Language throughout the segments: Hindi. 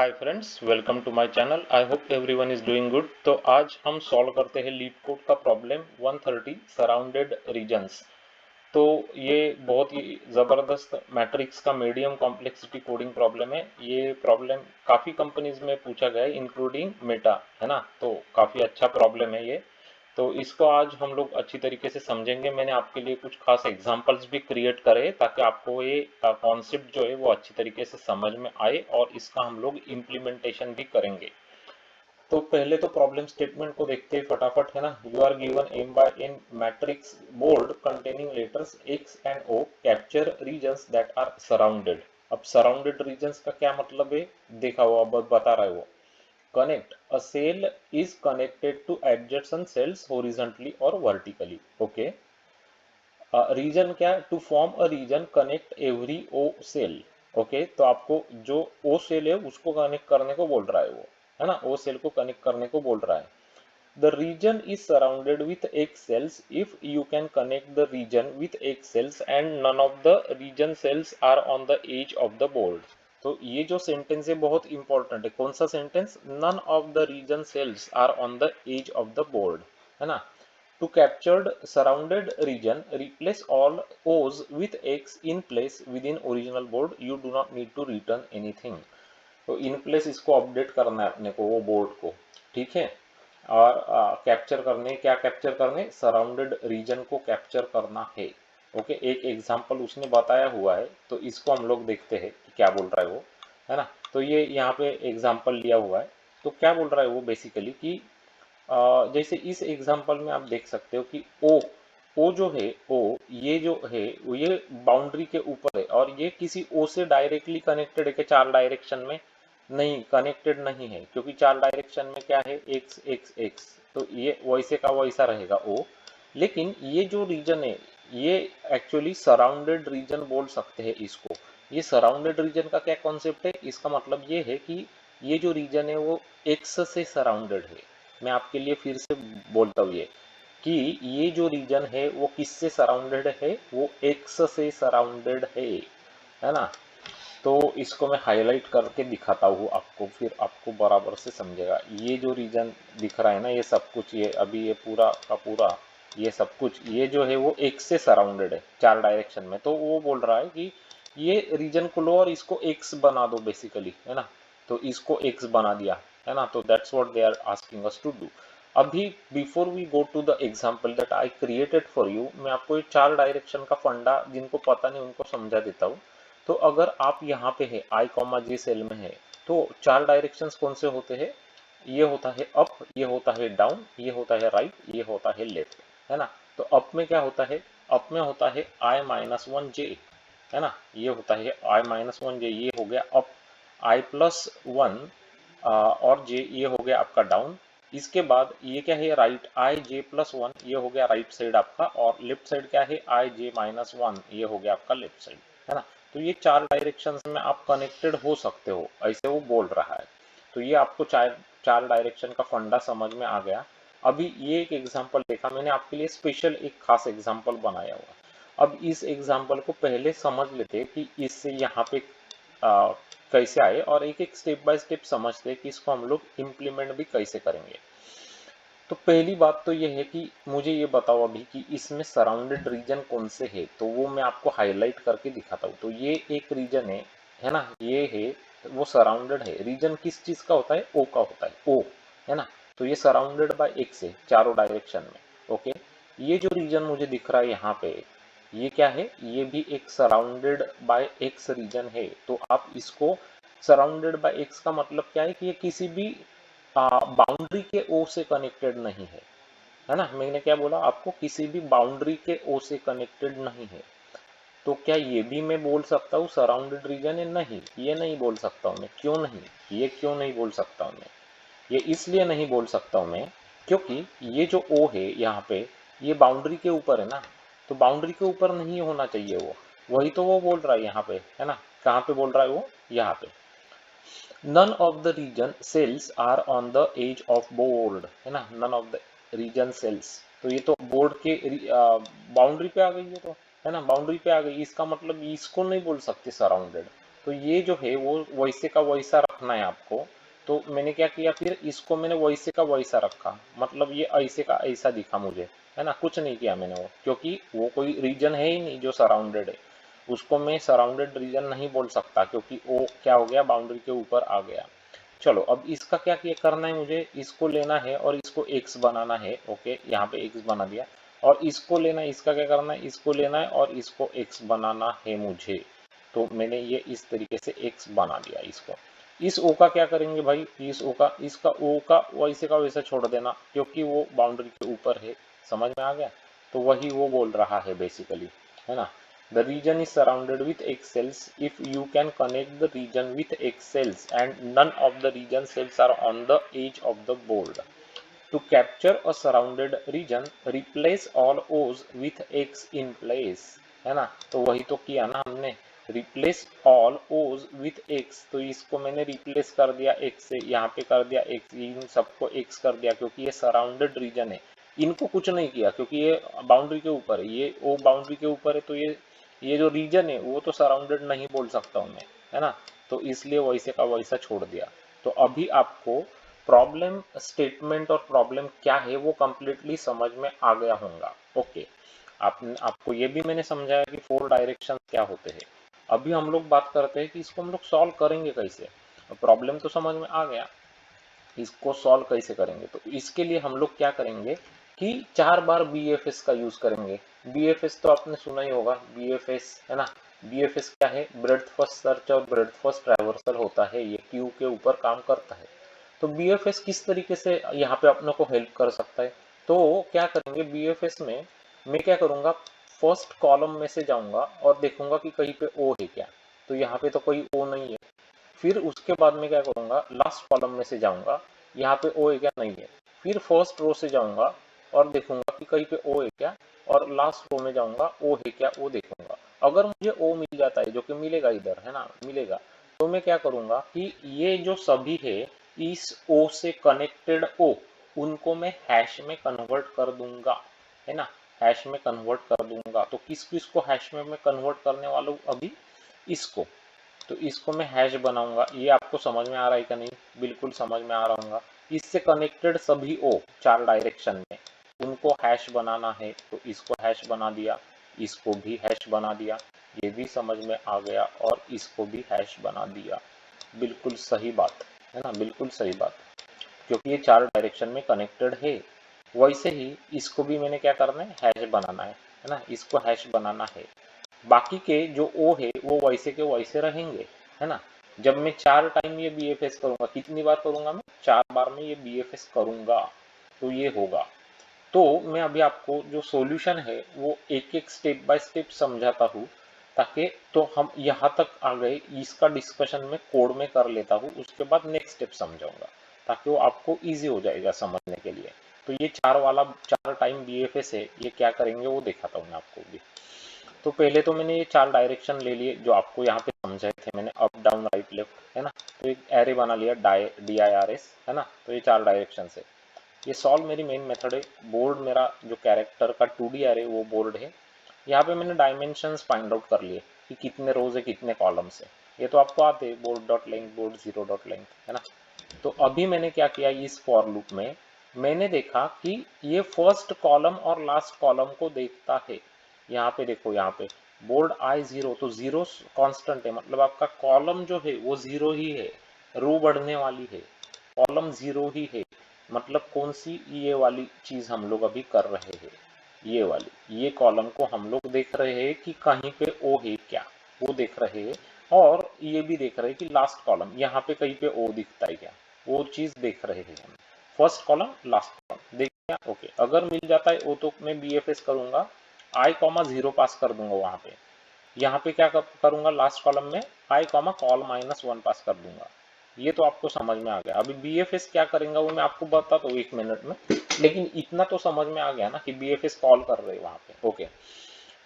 Hi friends, welcome to my channel. I hope everyone is doing good. तो आज हम सॉल्व करते हैं लीड कोड का प्रॉब्लम 130 सराउंडेड रीजन्स। तो ये बहुत ही ज़बरदस्त मैट्रिक्स का मीडियम कॉम्प्लेक्सिटी कोडिंग प्रॉब्लम है। ये प्रॉब्लम काफ़ी कंपनीज में पूछा गया है इंक्लूडिंग मेटा, है ना। तो काफ़ी अच्छा प्रॉब्लम है ये। तो इसको आज हम लोग अच्छी तरीके से समझेंगे। मैंने आपके लिए कुछ खास एग्जांपल्स भी क्रिएट करे ताकि आपको ये कॉन्सेप्ट जो है वो अच्छी तरीके से समझ में आए और इसका हम लोग इम्प्लीमेंटेशन भी करेंगे। तो पहले तो प्रॉब्लम स्टेटमेंट को देखते हैं फटाफट, है ना। You are given m by n matrix board containing letters x and o capture regions that are surrounded. अब सराउंडेड रीजन्स का क्या मतलब है, देखा वो अब बता रहा है वो। Connect. A cell is connected to adjacent cells horizontally or vertically. Okay. Region क्या है, to form a region connect every O cell. Okay, तो आपको जो ओ सेल है उसको कनेक्ट करने को बोल रहा है वो, है ना। ओ सेल को कनेक्ट करने को बोल रहा है। The region is surrounded with X cells if you can connect the region with X cells and none of the region cells are on the edge of the board. तो ये जो सेंटेंस है बहुत इंपॉर्टेंट है। कौन सा sentence, none of the region cells are on the edge of the board, है ना। To captured surrounded region, replace all O's with X in place within original board. You do not need to return anything. तो इन प्लेस इसको अपडेट करना है अपने को वो बोर्ड को, ठीक है। और कैप्चर करने, क्या कैप्चर करने, सराउंडेड रीजन को कैप्चर करना है। ओके, एक एग्जांपल उसने बताया हुआ है तो इसको हम लोग देखते हैं कि क्या बोल रहा है वो, है ना। तो ये यहाँ पे एग्जांपल लिया हुआ है। तो क्या बोल रहा है वो बेसिकली कि जैसे इस एग्जांपल में आप देख सकते हो कि ओ जो है, ओ ये जो है वो ये बाउंड्री के ऊपर है और ये किसी ओ से डायरेक्टली कनेक्टेड है कि चार डायरेक्शन में नहीं कनेक्टेड नहीं है, क्योंकि चार डायरेक्शन में क्या है, एक्स एक्स एक्स। तो ये वैसे का वैसा रहेगा ओ। लेकिन ये जो रीजन है ये एक्चुअली सराउंडेड रीजन बोल सकते हैं इसको। ये सराउंडेड रीजन का क्या कॉन्सेप्ट है, इसका मतलब ये है कि ये जो रीजन है वो एक्स से सराउंडेड है। मैं आपके लिए फिर से बोलता हूँ ये कि ये जो रीजन है वो किससे सराउंडेड है, वो एक्स से सराउंडेड है ना। तो इसको मैं हाईलाइट करके दिखाता हूँ आपको, फिर आपको बराबर से समझेगा। ये जो रीजन दिख रहा है ना, ये सब कुछ, ये अभी ये पूरा का पूरा ये सब कुछ, ये जो है वो एक्स से सराउंडेड है चार डायरेक्शन में। तो वो बोल रहा है कि ये रीजन को लो और इसको एक्स बना दो बेसिकली, है ना। तो इसको एक्स बना दिया, है ना। तो that's what they are asking us to do. अभी before we go to the example that I created for you, मैं आपको ये चार डायरेक्शन का फंडा जिनको पता नहीं उनको समझा देता हूँ। तो अगर आप यहाँ पे है आई कॉमा जे सेल में है, तो चार डायरेक्शंस कौन से होते हैं, ये होता है अप, ये होता है डाउन, ये होता है राइट, ये होता है लेफ्ट, है ना। तो अप में क्या होता है, अप में होता है आई माइनस वन जे, है ना। ये होता है आई माइनस वन जे, ये हो गया अप। आई प्लस वन और जे, ये हो गया आपका डाउन। इसके बाद ये क्या है, right I J plus one, ये हो गया राइट साइड आपका। और लेफ्ट साइड क्या है, आई जे माइनस वन, ये हो गया आपका लेफ्ट साइड, है ना। तो ये चार डायरेक्शंस में आप कनेक्टेड हो सकते हो, ऐसे वो बोल रहा है। तो ये आपको चार चार डायरेक्शन का फंडा समझ में आ गया। अभी ये एक एग्जांपल देखा मैंने आपके लिए, स्पेशल एक खास एग्जांपल बनाया हुआ। अब इस एग्जांपल को पहले समझ लेते कि इससे यहाँ पे कैसे आए, और एक एक स्टेप बाय स्टेप समझते हैं कि इसको हम लोग इम्प्लीमेंट भी कैसे करेंगे। तो पहली बात तो ये है कि मुझे ये बताओ अभी कि इसमें सराउंडेड रीजन कौन से है, तो वो मैं आपको हाईलाइट करके दिखाता हूँ। तो ये एक रीजन है ना, ये है, वो सराउंडेड है। रीजन किस चीज का होता है, ओ का होता है, ओ, है ना। तो ये सराउंडेड बाय एक्स है चारों डायरेक्शन में। ओके, ये जो रीजन मुझे दिख रहा है यहाँ पे, ये क्या है, ये भी एक सराउंडेड बाय एक्स रीजन है। तो आप इसको, सराउंडेड बाय एक्स का मतलब क्या है कि ये किसी भी बाउंड्री के ओ से कनेक्टेड नहीं है ना। मैंने क्या बोला आपको, किसी भी बाउंड्री के ओ से कनेक्टेड नहीं है। तो क्या ये भी मैं बोल सकता हूँ सराउंडेड रीजन है, नहीं, ये नहीं बोल सकता हूँ मैं। क्यों नहीं, ये क्यों नहीं बोल सकता हूँ मैं, ये इसलिए नहीं बोल सकता हूँ मैं क्योंकि ये जो ओ है यहाँ पे, ये बाउंड्री के ऊपर है ना। तो बाउंड्री के ऊपर नहीं होना चाहिए वो, वही तो वो बोल रहा है यहाँ पे, है ना। कहाँ पे बोल रहा है वो, यहाँ पे। None of the region cells are on the edge of board, है ना। None of the region cells, तो ये तो बोर्ड के बाउंड्री पे आ गई है, तो है ना, बाउंड्री पे आ गई। इसका मतलब इसको नहीं बोल सकते सराउंडेड। तो ये जो है वो वैसे का वैसा रखना है आपको। तो मैंने क्या किया, फिर इसको मैंने वैसे का वैसा रखा, मतलब ये ऐसे का ऐसा दिखा मुझे, है ना, कुछ नहीं किया मैंने वो, क्योंकि वो कोई रीजन है ही नहीं जो सराउंडेड है, उसको मैं सराउंडेड रीजन नहीं बोल सकता, क्योंकि वो क्या हो गया, बाउंड्री के ऊपर आ गया। चलो अब इसका क्या क्या करना है, मुझे इसको लेना है और इसको x बनाना है। ओके, यहाँ पे x बना दिया, और इसको लेना है, इसका क्या करना है, इसको लेना है और इसको x बनाना है मुझे। तो मैंने ये इस तरीके से x बना दिया इसको। इस o का क्या करेंगे भाई, इस o का, इसका o का वैसे का वैसे छोड़ देना, क्योंकि वो बाउंड्री के ऊपर है। समझ में आ गया? तो वही वो बोल रहा है बेसिकली, है ना। The region is surrounded with X cells if you can connect the region with X cells and none of the region cells are on the edge of the board. To capture a surrounded region, replace all O's with X in place. है ना, तो वही तो किया ना हमने, replace all O's with X। तो इसको मैंने replace कर दिया X से, यहाँ पे कर दिया X, इन सबको X कर दिया, क्योंकि ये surrounded region है। इनको कुछ नहीं किया क्योंकि ये बाउंड्री के ऊपर है, ये ओ बाउंड्री के ऊपर है, तो ये जो रीजन है वो तो सराउंडेड नहीं बोल सकता हूँ मैं, है ना। तो इसलिए वैसे का वैसा छोड़ दिया। तो अभी आपको प्रॉब्लम स्टेटमेंट और प्रॉब्लम क्या है वो कंप्लीटली समझ में आ गया होगा। ओके, आपको ये भी मैंने समझाया कि 4 डायरेक्शन क्या होते हैं। अभी हम लोग बात करते हैं कि इसको हम लोग सॉल्व करेंगे कैसे। प्रॉब्लम तो समझ में आ गया, इसको सॉल्व कैसे करेंगे। तो इसके लिए हम लोग क्या करेंगे कि 4 बार BFS का यूज करेंगे। BFS तो आपने सुना ही होगा, BFS, है ना। BFS क्या है, ब्रेड्थ फर्स्ट सर्च और ब्रेड्थ फर्स्ट ट्रैवर्सल होता है, ये क्यू के ऊपर काम करता है। तो BFS किस तरीके से यहाँ पे अपनों को हेल्प कर सकता है, तो क्या करेंगे BFS में, मैं क्या करूँगा, फर्स्ट कॉलम में से जाऊँगा और देखूंगा कि कहीं पे O है क्या। तो यहाँ पे तो कोई O नहीं है। फिर उसके बाद में क्या करूँगा, लास्ट कॉलम में से जाऊँगा, यहाँ पे ओ है क्या, नहीं है। फिर फर्स्ट रो से जाऊँगा और देखूंगा कि कहीं पे ओ है क्या, और लास्ट रो में जाऊँगा, ओ है क्या वो देखूंगा। अगर मुझे ओ मिल जाता है, जो कि मिलेगा इधर, है ना, मिलेगा, तो मैं क्या करूँगा कि ये जो सभी है इस ओ से कनेक्टेड ओ, उनको मैं हैश में कन्वर्ट कर दूंगा, है ना, हैश में कन्वर्ट कर दूंगा। तो किस किस को हैश में मैं कन्वर्ट करने वाला हूँ अभी, इसको। तो इसको मैं हैश बनाऊंगा। ये आपको समझ में आ रहा है क्या, नहीं, बिल्कुल समझ में आ रहा होगा। इससे कनेक्टेड सभी ओ 4 डायरेक्शन में, उनको हैश बनाना है, तो इसको हैश बना दिया, इसको भी हैश बना दिया, ये भी समझ में आ गया, और इसको भी हैश बना दिया। बिल्कुल सही बात, है ना, बिल्कुल सही बात, क्योंकि ये 4 डायरेक्शन में कनेक्टेड है। वैसे ही इसको भी मैंने क्या करना है, हैश बनाना है ना, इसको हैश बनाना है। बाकी के जो ओ है वो वैसे के वैसे रहेंगे, है ना। जब मैं 4 टाइम ये BFS करूंगा, कितनी बार करूंगा मैं, 4 बार में ये BFS करूंगा, तो ये होगा। तो मैं अभी आपको जो सॉल्यूशन है वो एक एक स्टेप बाय स्टेप समझाता हूँ, ताकि तो हम यहाँ तक आ गए, इसका डिस्कशन में कोड में कर लेता हूँ, उसके बाद नेक्स्ट स्टेप समझाऊंगा, ताकि वो आपको इजी हो जाएगा समझने के लिए। तो ये 4 वाला 4 टाइम BFS है, ये क्या करेंगे वो दिखाता हूँ मैं आपको भी। तो पहले तो मैंने ये 4 डायरेक्शन ले लिए जो आपको यहाँ पे समझाए थे मैंने, अप डाउन राइट लेफ्ट, है ना। तो एक एरे बना लिया DIRS, है ना। तो ये 4 डायरेक्शन है। ये सॉल्व मेरी मेन मेथड है। बोर्ड मेरा जो कैरेक्टर का 2D एरे वो बोर्ड है। यहाँ पे मैंने डायमेंशंस फाइंड आउट कर लिए कि कितने रोज है कितने कॉलम्स है। ये तो आपको आते हैं, board dot length, board zero dot length, है ना। तो अभी मैंने क्या किया, इस फॉर लूप में मैंने देखा कि ये फर्स्ट कॉलम और लास्ट कॉलम को देखता है। यहाँ पे देखो, यहाँ पे बोर्ड I0, तो जीरो कांस्टेंट है, मतलब आपका कॉलम जो है वो जीरो ही है, रो बढ़ने वाली है, कॉलम जीरो ही है। मतलब कौन सी, ये वाली चीज हम लोग अभी कर रहे हैं, ये वाली, ये कॉलम को हम लोग देख रहे हैं कि कहीं पे ओ है क्या, वो देख रहे हैं। और ये भी देख रहे हैं कि लास्ट कॉलम यहाँ पे कहीं पे ओ दिखता है क्या, वो चीज देख रहे हैं हम। फर्स्ट कॉलम लास्ट कॉलम देख लिया, ओके। अगर मिल जाता है ओ तो मैं BFS करूंगा, I,0 पास कर दूंगा वहां पे। यहाँ पे क्या करूंगा, लास्ट कॉलम में I,col -1 पास कर दूंगा। ये तो आपको समझ में आ गया। अभी BFS क्या करेंगे वो मैं आपको बताता हूँ 1 मिनट में, लेकिन इतना तो समझ में आ गया ना कि BFS कॉल कर रहे हैं वहां पे। ओके,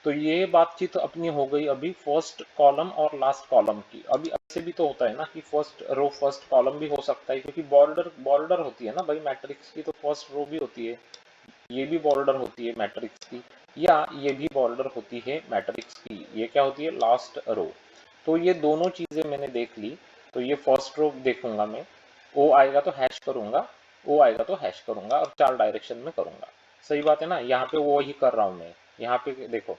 तो ये बातचीत अपनी हो गई अभी फर्स्ट कॉलम और लास्ट कॉलम की। अभी ऐसे भी तो होता है ना कि फर्स्ट रो फर्स्ट कॉलम भी हो सकता है, क्योंकि बॉर्डर बॉर्डर होती है ना भाई मैट्रिक्स की, तो फर्स्ट रो भी होती है, ये भी बॉर्डर होती है मैट्रिक्स की, या ये भी बॉर्डर होती है मैट्रिक्स की। ये क्या होती है, लास्ट रो। तो ये दोनों चीजें मैंने देख ली। तो ये फर्स्ट रो देखूंगा मैं, ओ आएगा तो हैश करूंगा, ओ आएगा तो हैश करूंगा और 4 डायरेक्शन में करूंगा। सही बात है ना, यहाँ पे वो ही कर रहा हूं मैं। यहाँ पे देखो,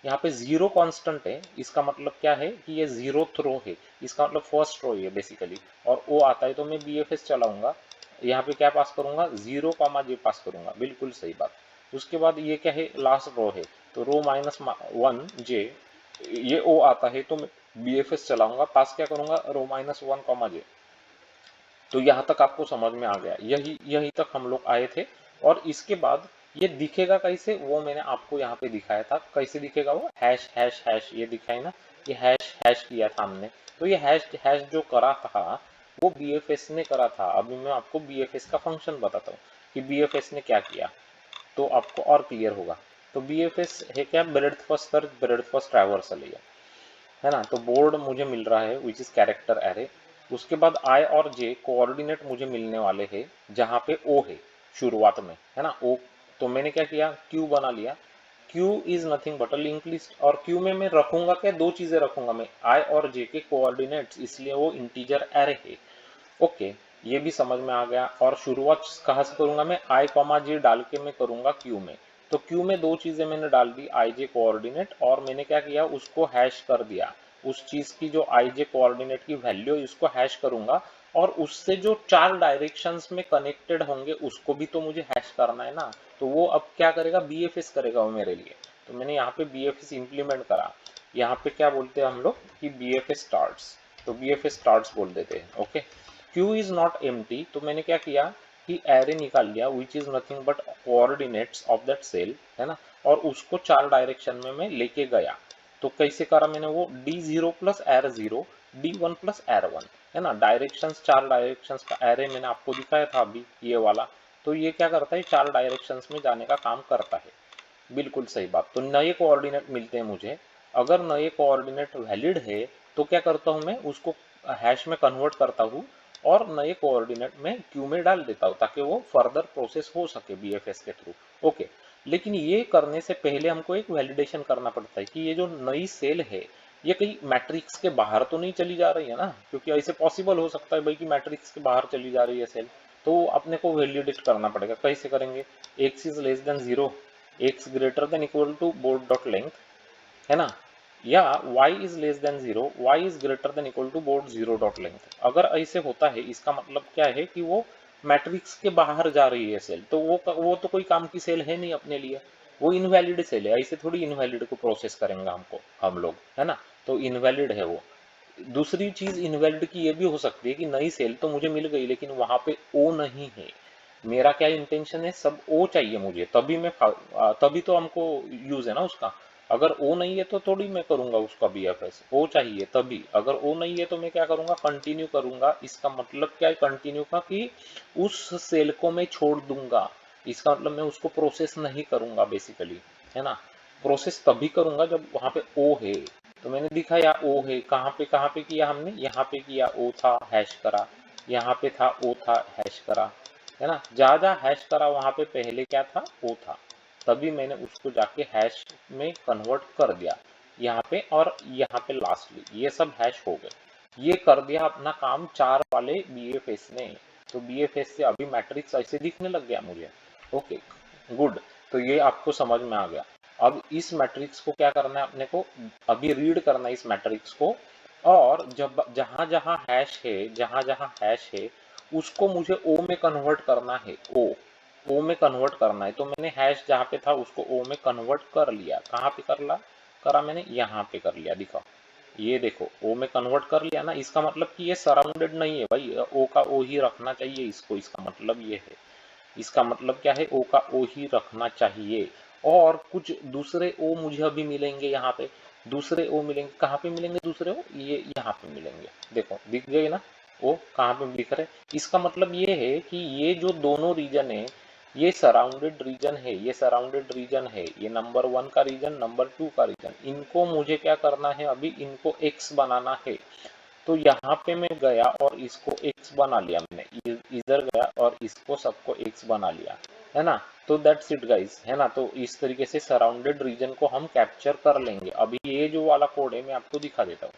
यहाँ पे 0 कांस्टेंट है, इसका मतलब क्या है कि ये 0th रो है, इसका मतलब फर्स्ट रो है बेसिकली। और ओ आता है तो मैं BFS चलाऊंगा, यहाँ पे क्या पास करूंगा, 0, J पास करूंगा, बिल्कुल सही बात। उसके बाद ये क्या है, लास्ट रो है, तो रो -1J, ये ओ आता है तो मैं BFS चलाऊंगा, पास क्या करूंगा, रो -1, J। तो यहाँ तक आपको समझ में आ गया, यही यही तक हम लोग आए थे। और इसके बाद ये दिखेगा कैसे, वो मैंने आपको यहाँ पे दिखाया था। कैसे दिखेगा वो, हैश हैश हैश, ये दिखाई ना, ये हैश हैश किया था हमने। तो ये हैश हैश जो करा था वो BFS ने करा था। अभी मैं आपको BFS का फंक्शन बताता हूँ कि BFS ने क्या किया, तो आपको और क्लियर होगा। तो BFS है क्या, breadth first search, breadth first traversal है ना। तो बोर्ड मुझे मिल रहा है विच इज कैरेक्टर एरे। उसके बाद I और J कोऑर्डिनेट मुझे मिलने वाले हैं जहाँ पे O है शुरुआत में, है ना, O। तो मैंने क्या किया, Q बना लिया। Q is nothing but a link list. और Q में मैं रखूंगा क्या, दो चीजें रखूंगा मैं, I और J के कोऑर्डिनेट्स, इसलिए वो इंटीजर एरे है। ओके, ये भी समझ में आ गया। और शुरुआत कहाँ से करूंगा मैं, I, J डाल के मैं करूंगा Q में। तो Q में दो चीजें मैंने डाल दी, IJ कोऑर्डिनेट, और मैंने क्या किया, उसको हैश कर दिया। उस चीज की जो IJ कोऑर्डिनेट की वैल्यू है उसको हैश करूंगा, और उससे जो 4 डायरेक्शंस में कनेक्टेड होंगे उसको भी तो मुझे हैश करना है ना। तो वो अब क्या करेगा, BFS करेगा वो मेरे लिए। तो मैंने यहाँ पे BFS इंप्लीमेंट करा। यहाँ पे क्या बोलते हैं हम लोग कि BFS स्टार्ट्स, तो BFS स्टार्ट्स बोल देते हैं। Okay, Q is not empty, तो मैंने क्या किया कि एरे निकाल लिया which is nothing but coordinates of that cell, है ना। और उसको 4 डायरेक्शन में मैं लेके गया। तो कैसे करा मैंने वो, D0 प्लस एर 0, D1 प्लस एर 1, है ना। डायरेक्शंस, 4 डायरेक्शंस का एरे मैंने आपको दिखाया था अभी, ये वाला। तो ये क्या करता है, 4 डायरेक्शंस में जाने का काम करता है, बिल्कुल सही बात। तो नए कोऑर्डिनेट मिलते हैं मुझे। अगर नए कोऑर्डिनेट वैलिड है तो क्या करता हूं मैं, उसको हैश में कन्वर्ट करता हूं और नए कोऑर्डिनेट में क्यू में डाल देता हूं, ताकि वो फर्दर प्रोसेस हो सके BFS के थ्रू। ओके, लेकिन ये करने से पहले हमको एक वैलिडेशन करना पड़ता है कि ये जो नई सेल है ये कहीं मैट्रिक्स के बाहर तो नहीं चली जा रही है ना, क्योंकि ऐसे पॉसिबल हो सकता है भाई कि मैट्रिक्स के बाहर चली जा रही है सेल। तो अपने को वैलिडेट करना पड़ेगा। कैसे करेंगे, x is less than 0, x greater than equal to board dot length, है ना, या y is less than 0, y is greater than equal to board 0 dot length. अगर ऐसे होता है इसका मतलब क्या है कि वो मैट्रिक्स के बाहर जा रही है सेल, तो वो तो कोई काम की सेल है नहीं अपने लिए, वो इनवैलिड सेल है। ऐसे थोड़ी इनवैलिड को प्रोसेस करेंगे हम लोग, है ना। तो इनवैलिड है वो। दूसरी चीज इनवैलिड की ये भी हो सकती है कि नई सेल तो मुझे मिल गई लेकिन वहां पे ओ नहीं है। मेरा क्या इंटेंशन है, सब ओ चाहिए मुझे, तभी तो हमको यूज है ना उसका। अगर ओ नहीं है तो थोड़ी मैं करूंगा उसका BFS, ओ चाहिए तभी। अगर ओ नहीं है तो मैं क्या करूंगा, कंटिन्यू करूंगा। इसका मतलब क्या है कंटिन्यू का, कि उस सेल को मैं छोड़ दूंगा। इसका मतलब मैं उसको प्रोसेस नहीं करूंगा बेसिकली, है ना। प्रोसेस तभी करूंगा जब वहां पे ओ है। तो मैंने दिखाया ओ है, कहाँ पे किया हमने, यहाँ पे किया, ओ था हैश करा, यहाँ पे था ओ था हैश करा, है ना। जहाँ जहाँ हैश करा वहां पे पहले क्या था, ओ था, तभी मैंने उसको जाके हैश में कन्वर्ट कर दिया यहाँ पे। और यहाँ पे लास्टली ये सब हैश हो गए। ये कर दिया अपना काम 4 वाले BFS ने। तो BFS से अभी मैट्रिक्स ऐसे दिखने लग गया मुझे। Okay, good. तो ये आपको समझ में आ गया। अब इस मैट्रिक्स को क्या करना है अपने को, अभी रीड करना है इस मैट्रिक्स को। और जब जहां जहां हैश है, जहां जहां हैश है उसको मुझे ओ में कन्वर्ट करना है। ओ में कन्वर्ट करना है। तो मैंने हैश जहां पे था उसको ओ में कन्वर्ट कर लिया। कहाँ पे करा मैंने, यहाँ पे कर लिया, दिखाओ। ये देखो, ओ में कन्वर्ट कर लिया ना। इसका मतलब कि ये सराउंडेड नहीं है भाई, ओ का ओ ही रखना चाहिए इसको। इसका मतलब ये है, इसका मतलब क्या है, ओ का ओ ही रखना चाहिए। और कुछ दूसरे ओ मुझे अभी मिलेंगे यहाँ पे, दूसरे ओ मिलेंगे। कहाँ पे मिलेंगे दूसरे ओ, ये यहाँ पे मिलेंगे। देखो दिख गए ना, ओ कहाँ पे दिख रहे। इसका मतलब ये है कि ये जो दोनों रीजन है ये सराउंडेड रीजन है, ये सराउंडेड रीजन है। ये नंबर 1 का रीजन, नंबर 2 का रीजन, इनको मुझे क्या करना है, अभी इनको एक्स बनाना है। तो यहाँ पे मैं गया और इसको x बना लिया मैंने, इधर गया और इसको सबको x बना लिया, है ना। तो दैट्स इट गाइस, है ना। तो इस तरीके से सराउंडेड रीजन को हम कैप्चर कर लेंगे। अभी ये जो वाला कोड है मैं आपको दिखा देता हूँ।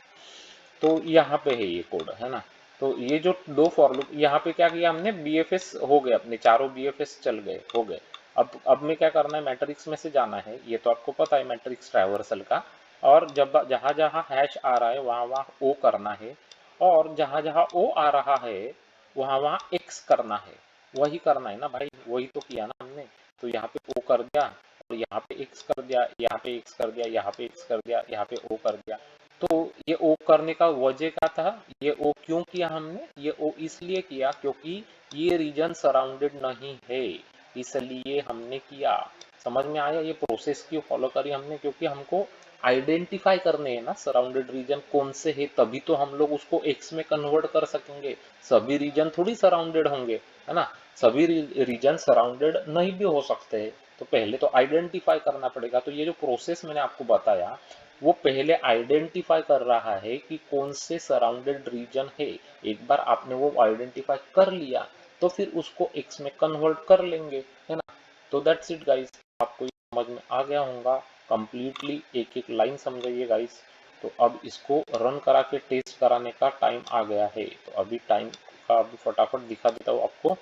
तो यहाँ पे है ये कोड, है ना। तो ये जो दो फॉर लूप, यहाँ पे क्या किया हमने, बीएफएस हो गए, अपने चारों बीएफएस चल गए, हो गए। अब में क्या करना है, मैट्रिक्स में से जाना है, ये तो आपको पता है मैट्रिक्स ट्रावर्सल का। और जब जहां जहां हैश आ रहा है वहां वहां ओ करना है, और जहां जहां ओ आ रहा है वहां वहां एक्स करना है। वही करना है ना भाई, वही तो किया ना हमने। तो यहाँ पे ओ कर दिया, और यहाँ पे एक्स कर दिया, यहाँ पे एक्स कर दिया, यहाँ पे एक्स कर दिया, यहाँ पे ओ कर दिया। तो ये ओ करने का वजह क्या था, ये ओ क्यों किया हमने, ये ओ इसलिए किया क्योंकि ये रीजन सराउंडेड नहीं है, इसलिए हमने किया। समझ में आया, ये प्रोसेस क्यों फॉलो करी हमने, क्योंकि हमको आइडेंटिफाई करने हैं ना सराउंडेड रीजन कौन से है, तभी तो हम लोग उसको एक्स में कन्वर्ट कर सकेंगे। सभी रीजन थोड़ी सराउंडेड होंगे, है ना। सभी रीजन सराउंडेड नहीं भी हो सकते हैं। तो पहले तो आइडेंटिफाई करना पड़ेगा। तो ये जो प्रोसेस मैंने आपको बताया, वो पहले आइडेंटिफाई कर रहा है कि कौन से सराउंडेड रीजन है। एक बार आपने वो आइडेंटिफाई कर लिया तो फिर उसको एक्स में कन्वर्ट कर लेंगे, है ना। तो दैट्स इट गाइस, आपको ये समझ में आ गया होगा कंप्लीटली, एक एक लाइन समझाइए गाइस। तो अब इसको रन करा के टेस्ट कराने का टाइम आ गया है। तो अभी टाइम का अभी फटाफट दिखा देता हूँ आपको।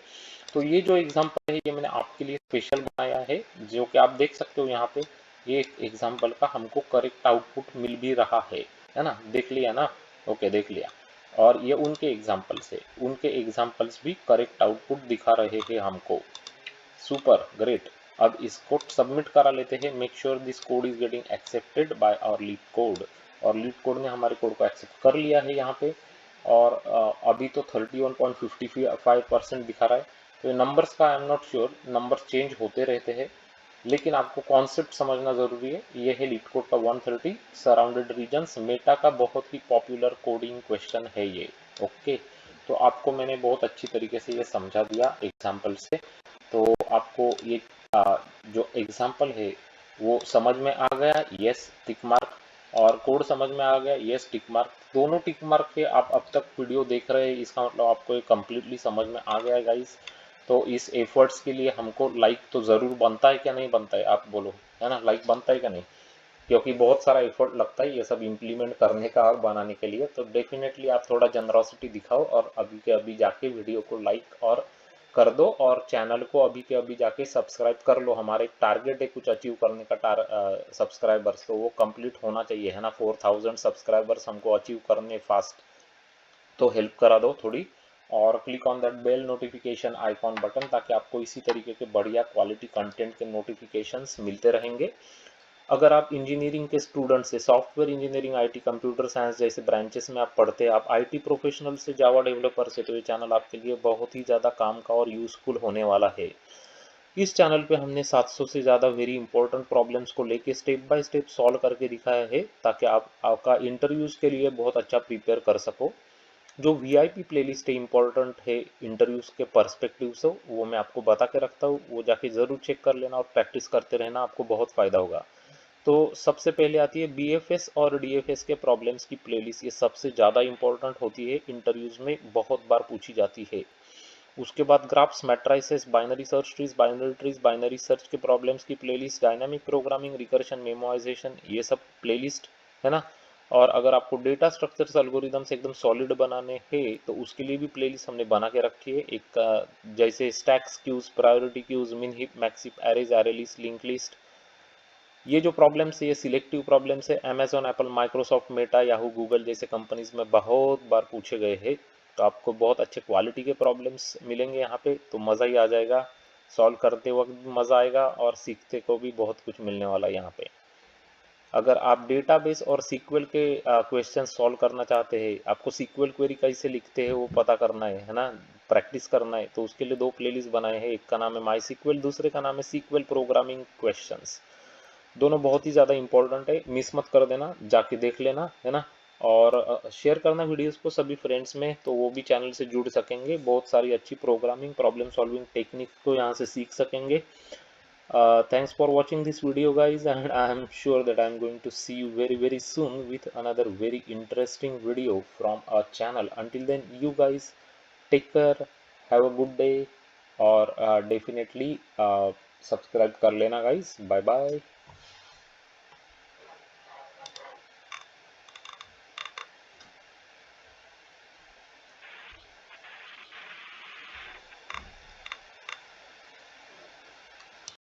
तो ये जो एग्जांपल है ये मैंने आपके लिए स्पेशल बनाया है, जो कि आप देख सकते हो यहाँ पे। ये एग्जाम्पल का हमको करेक्ट आउटपुट मिल भी रहा है ना। देख लिया ना, ओके देख लिया। और ये उनके एग्जाम्पल से, उनके एग्जाम्पल्स भी करेक्ट आउटपुट दिखा रहे हैं हमको। Super great. अब इसको सबमिट करा लेते हैं। Make sure this code is getting accepted by our LeetCode. और लीड कोड ने हमारे कोड को एक्सेप्ट कर लिया है यहाँ पे। और अभी तो 31.55% दिखा रहा है। तो नंबर्स का I am not sure, numbers change होते रहते हैं, लेकिन आपको कॉन्सेप्ट समझना जरूरी है। ये है लीड कोड का 130 सराउंडेड रीजन्स। मेटा का बहुत ही पॉपुलर कोडिंग क्वेश्चन है ये। ओके, तो आपको मैंने बहुत अच्छी तरीके से ये समझा दिया एग्जाम्पल से। तो आपको ये जो एग्जाम्पल है वो समझ में आ गया, यस टिक मार्क। और कोड समझ में आ गया, यस टिक मार्क। दोनों टिक मार्क के आप अब तक वीडियो देख रहे हैं, इसका मतलब आपको ये कम्प्लीटली समझ में आ गया है गाइस। तो इस एफर्ट्स के लिए हमको लाइक तो ज़रूर बनता है, क्या नहीं बनता है, आप बोलो, है ना। लाइक बनता है क्या नहीं, क्योंकि बहुत सारा एफर्ट लगता है ये सब इम्प्लीमेंट करने का और बनाने के लिए। तो डेफिनेटली आप थोड़ा जनरॉसिटी दिखाओ और अभी के अभी जाके वीडियो को लाइक और कर दो, और चैनल को अभी के अभी जाके सब्सक्राइब कर लो। हमारे एक टारगेट है कुछ अचीव करने का, सब्सक्राइबर्स, तो वो कंप्लीट होना चाहिए, है ना। 4000 सब्सक्राइबर्स हमको अचीव करने फास्ट। तो हेल्प करा दो थोड़ी, और click on that bell notification icon button, ताकि आपको इसी तरीके के बढ़िया क्वालिटी कंटेंट के नोटिफिकेशंस मिलते रहेंगे। अगर आप इंजीनियरिंग के स्टूडेंट से, software engineering, IT, computer science जैसे ब्रांचेस में आप पढ़ते हैं, आप आईटी प्रोफेशनल से, जावा डेवलपर से, तो ये चैनल आपके लिए बहुत ही ज़्यादा काम का और यूज़फुल होने वाला है। इस चैनल पे हमने 700 से ज़्यादा वेरी इंपॉर्टेंट प्रॉब्लम्स को लेके स्टेप बाय स्टेप सॉल्व करके दिखाया है, ताकि आप आपका इंटरव्यूज़ के लिए बहुत अच्छा प्रिपेयर कर सको। जो वीआईपी प्लेलिस्ट है, इंपॉर्टेंट है इंटरव्यूज के पर्सपेक्टिव से, वो मैं आपको बता के रखता हूँ, वो जाके ज़रूर चेक कर लेना और प्रैक्टिस करते रहना, आपको बहुत फ़ायदा होगा। तो सबसे पहले आती है बीएफएस और डीएफएस के प्रॉब्लम्स की प्लेलिस्ट। ये सबसे ज़्यादा इंपॉर्टेंट होती है, इंटरव्यूज में बहुत बार पूछी जाती है। उसके बाद graphs, matrices, binary trees, binary search के प्रॉब्लम्स की playlist, dynamic programming, recursion, memorisation, ये सब प्लेलिस्ट, है ना। और अगर आपको डेटा स्ट्रक्चर्स, एल्गोरिदम्स एकदम सॉलिड बनाने हैं तो उसके लिए भी प्लेलिस्ट हमने बना के रखी है। एक जैसे stacks queues, priority queues, min heap, max heap, arrays, array list, link list. ये जो प्रॉब्लम्स है ये सिलेक्टिव प्रॉब्लम्स है। Amazon, Apple, Microsoft, Meta, Yahoo, Google जैसे कंपनीज में बहुत बार पूछे गए हैं। तो आपको बहुत अच्छे क्वालिटी के प्रॉब्लम्स मिलेंगे यहाँ पे, तो मज़ा ही आ जाएगा। सॉल्व करते वक्त भी मज़ा आएगा और सीखते को भी बहुत कुछ मिलने वाला है यहाँ पे। अगर आप डेटाबेस और सीक्वल के क्वेश्चन सॉल्व करना चाहते हैं, आपको सीक्वल क्वेरी कैसे लिखते हैं वो पता करना है ना, प्रैक्टिस करना है, तो उसके लिए दो प्लेलिस्ट बनाए हैं। एक का नाम है माई सीक्वल, दूसरे का नाम है सीक्वल प्रोग्रामिंग क्वेश्चंस। दोनों बहुत ही ज़्यादा इंपॉर्टेंट है, मिस मत कर देना, जाके देख लेना, है ना। और शेयर करना वीडियोस को सभी फ्रेंड्स में, तो वो भी चैनल से जुड़ सकेंगे, बहुत सारी अच्छी प्रोग्रामिंग प्रॉब्लम सॉल्विंग टेक्निक को यहाँ से सीख सकेंगे। Thanks for watching this video guys, and I am sure that I am going to see you very soon with another very interesting video from our channel. Until then, you guys take care, have a good day, or definitely subscribe कर लेना गाइस। Bye bye.